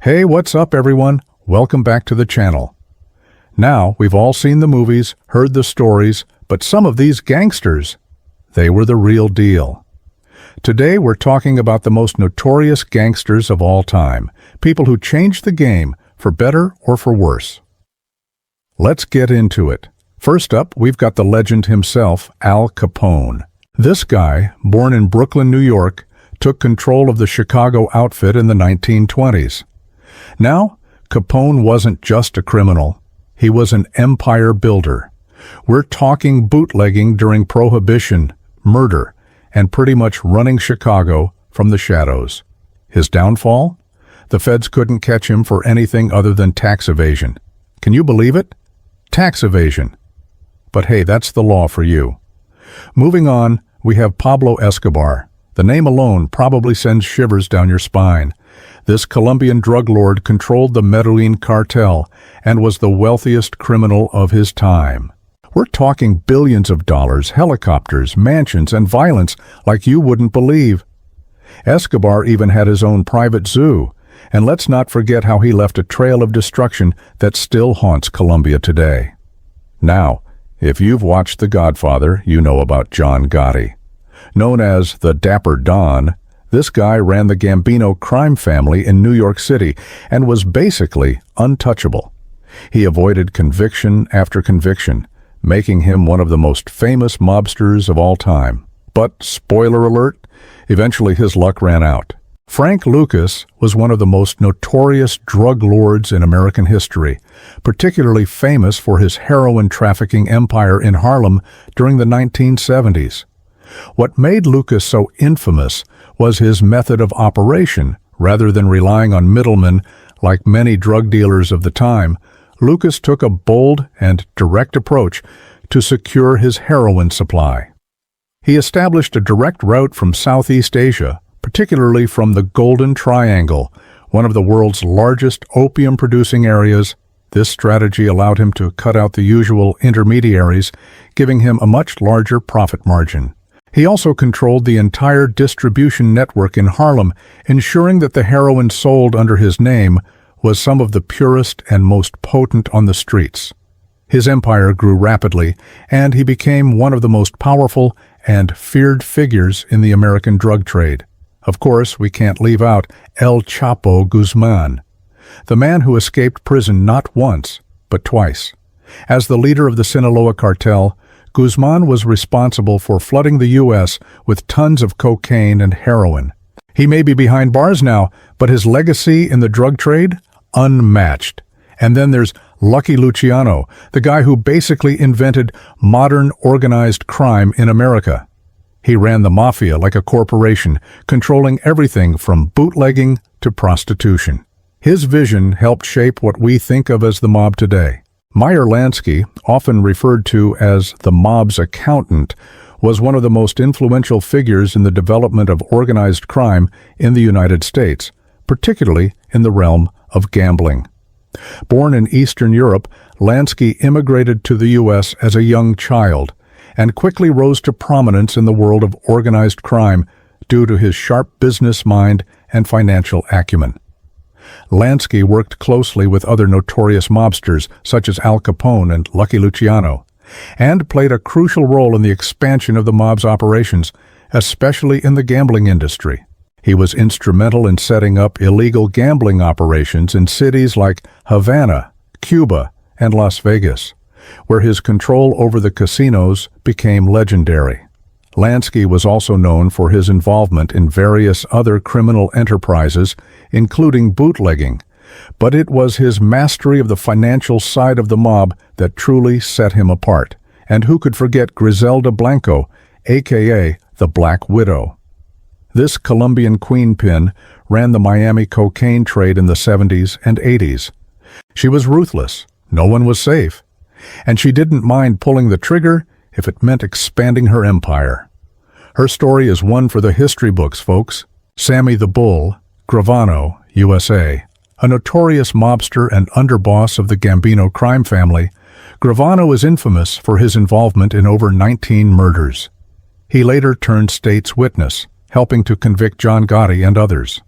Hey, what's up everyone? Welcome back to the channel. Now, we've all seen the movies, heard the stories, but some of these gangsters, they were the real deal. Today we're talking about the most notorious gangsters of all time, people who changed the game, for better or for worse. Let's get into it. First up, we've got the legend himself, Al Capone. This guy, born in Brooklyn, New York, took control of the Chicago outfit in the 1920s. Now, Capone wasn't just a criminal. He was an empire builder. We're talking bootlegging during Prohibition, murder, and pretty much running Chicago from the shadows. His downfall? The feds couldn't catch him for anything other than tax evasion. Can you believe it? Tax evasion. But hey, that's the law for you. Moving on, we have Pablo Escobar. The name alone probably sends shivers down your spine. This Colombian drug lord controlled the Medellin cartel and was the wealthiest criminal of his time. We're talking billions of dollars, helicopters, mansions, and violence like you wouldn't believe. Escobar even had his own private zoo, and let's not forget how he left a trail of destruction that still haunts Colombia today. Now, if you've watched The Godfather, you know about John Gotti. Known as the Dapper Don, this guy ran the Gambino crime family in New York City and was basically untouchable. He avoided conviction after conviction, making him one of the most famous mobsters of all time. But, spoiler alert, eventually his luck ran out. Frank Lucas was one of the most notorious drug lords in American history, particularly famous for his heroin trafficking empire in Harlem during the 1970s. What made Lucas so infamous was his method of operation. Rather than relying on middlemen like many drug dealers of the time, Lucas took a bold and direct approach to secure his heroin supply. He established a direct route from Southeast Asia, particularly from the Golden Triangle, one of the world's largest opium-producing areas. This strategy allowed him to cut out the usual intermediaries, giving him a much larger profit margin. He also controlled the entire distribution network in Harlem, ensuring that the heroin sold under his name was some of the purest and most potent on the streets. His empire grew rapidly, and he became one of the most powerful and feared figures in the American drug trade. Of course, we can't leave out El Chapo Guzman, the man who escaped prison not once, but twice. As the leader of the Sinaloa cartel, Guzman was responsible for flooding the U.S. with tons of cocaine and heroin. He may be behind bars now, but his legacy in the drug trade? Unmatched. And then there's Lucky Luciano, the guy who basically invented modern organized crime in America. He ran the mafia like a corporation, controlling everything from bootlegging to prostitution. His vision helped shape what we think of as the mob today. Meyer Lansky, often referred to as the mob's accountant, was one of the most influential figures in the development of organized crime in the United States, particularly in the realm of gambling. Born in Eastern Europe, Lansky immigrated to the U.S. as a young child and quickly rose to prominence in the world of organized crime due to his sharp business mind and financial acumen. Lansky worked closely with other notorious mobsters such as Al Capone and Lucky Luciano, and played a crucial role in the expansion of the mob's operations, especially in the gambling industry. He was instrumental in setting up illegal gambling operations in cities like Havana, Cuba, and Las Vegas, where his control over the casinos became legendary. Lansky was also known for his involvement in various other criminal enterprises, including bootlegging, but it was his mastery of the financial side of the mob that truly set him apart. And who could forget Griselda Blanco, aka the Black Widow? This Colombian queenpin ran the Miami cocaine trade in the 70s and 80s. She was ruthless, no one was safe, and she didn't mind pulling the trigger if it meant expanding her empire. Her story is one for the history books, folks. Sammy the Bull, Gravano, USA. A notorious mobster and underboss of the Gambino crime family, Gravano is infamous for his involvement in over 19 murders. He later turned state's witness, helping to convict John Gotti and others.